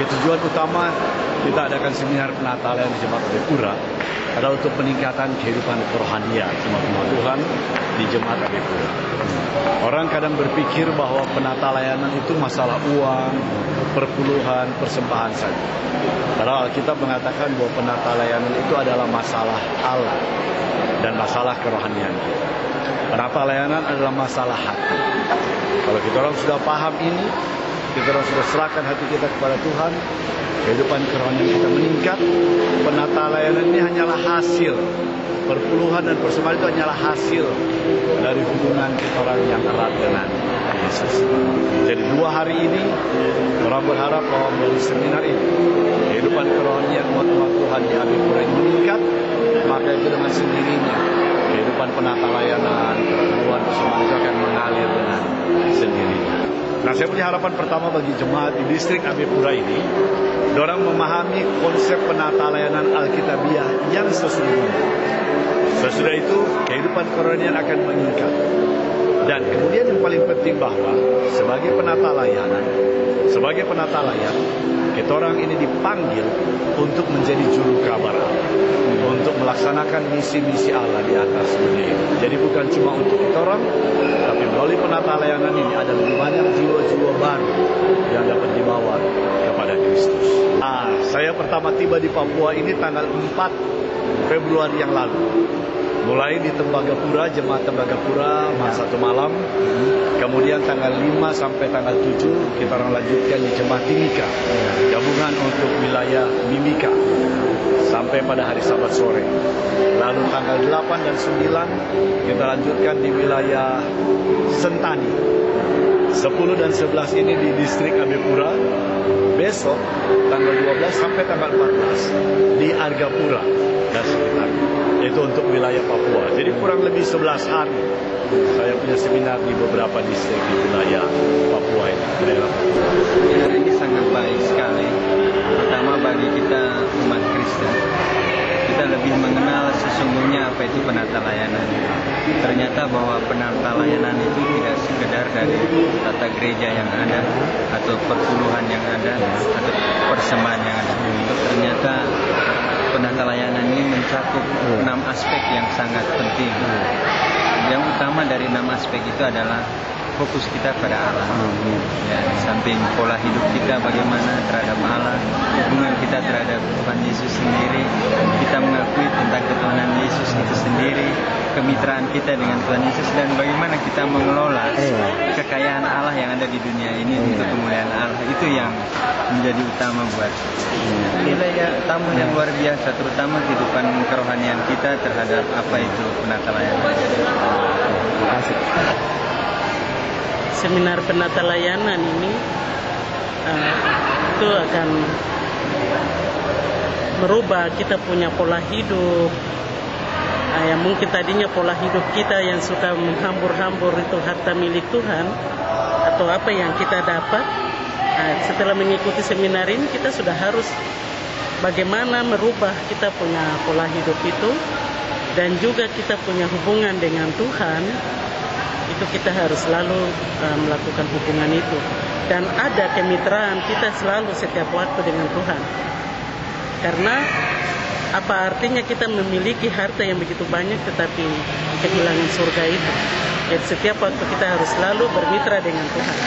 Oke, tujuan utama kita adakan seminar Penatalan di Jemaat AB Pura adalah untuk peningkatan kehidupan kerohanian umat Tuhan di Jemaat AB Pura. Orang kadang berpikir bahwa penata layanan itu masalah uang, perpuluhan, persembahan saja. Padahal Alkitab mengatakan bahwa penata layanan itu adalah masalah Allah dan masalah kerohanian kita. Penata layanan adalah masalah hati. Kalau kita orang sudah paham ini, kita orang sudah serahkan hati kita kepada Tuhan, kehidupan kerohanian kita meningkat. Penata layanan ini hanyalah hasil, perpuluhan dan persembahan itu hanyalah hasil dari hubungan kita orang yang erat dengan Yesus. Jadi 2 hari ini orang berharap bahwa melalui seminar ini kehidupan kerohanian umat Tuhan di AB Pura ini meningkat, maka itu dengan sendirinya kehidupan penata layanan, perpuluhan, persembahan itu akan mengalir dengan sendirinya. Nah, saya punya harapan pertama bagi jemaat di distrik AB Pura ini, dorang memahami konsep penata layanan Alkitabiah yang sesungguhnya. Sesudah itu, kehidupan kerohanian akan meningkat. Dan kemudian yang paling penting bahwa sebagai penata layanan, kita orang ini dipanggil untuk menjadi juru kabar Allah, untuk melaksanakan misi-misi Allah di atas dunia ini. Jadi bukan cuma untuk kita orang, tapi melalui penata layanan ini ada lebih banyak jiwa-jiwa baru yang dapat dibawa kepada Kristus. Saya pertama tiba di Papua ini tanggal 4 Februari yang lalu. Mulai di Tembagapura, Jemaat Tembagapura, satu malam. Kemudian tanggal 5 sampai tanggal 7 kita orang lanjutkan di Jemaat Timika, gabungan untuk wilayah Mimika, sampai pada hari Sabat sore. Lalu tanggal 8 dan 9 kita lanjutkan di wilayah Sentani. 10 dan 11 ini di distrik AB Pura. Besok tanggal 12 sampai tanggal 14 di Argapura dan sekitarnya. Itu untuk wilayah Papua. Jadi kurang lebih 11 hari saya punya seminar di beberapa distrik di wilayah Papua ini. Seminar ini sangat baik sekali, terutama bagi kita umat Kristen. Kita lebih mengenal sesungguhnya apa itu penata layanan. Ternyata bahwa penata layanan itu tidak sekedar dari tata gereja yang ada, atau perpuluhan yang ada, atau persembahan yang ada. Ternyata penata layanan ini mencakup 6 aspek yang sangat penting. Yang utama dari 6 aspek itu adalah fokus kita pada Allah. Ya, di samping pola hidup kita bagaimana terhadap Allah, hubungan kita terhadap Tuhan Yesus sendiri, kita mengakui tentang ketuhanan Yesus itu sendiri, kemitraan kita dengan Tuhan Yesus, dan bagaimana kita mengelola kekayaan Allah yang ada di dunia ini untuk kemuliaan Allah. Itu yang menjadi utama buat nilai tamu yang luar biasa, terutama kehidupan kerohanian kita terhadap apa itu penata layanan. Terima kasih. Seminar penata layanan ini itu akan merubah kita punya pola hidup. Yang mungkin tadinya pola hidup kita yang suka menghambur-hambur itu harta milik Tuhan atau apa yang kita dapat. Setelah mengikuti seminar ini kita sudah harus bagaimana merubah kita punya pola hidup itu, dan juga kita punya hubungan dengan Tuhan. Itu kita harus selalu melakukan hubungan itu, dan ada kemitraan kita selalu setiap waktu dengan Tuhan. Karena apa artinya kita memiliki harta yang begitu banyak tetapi kehilangan surga itu? Jadi setiap waktu kita harus selalu bermitra dengan Tuhan.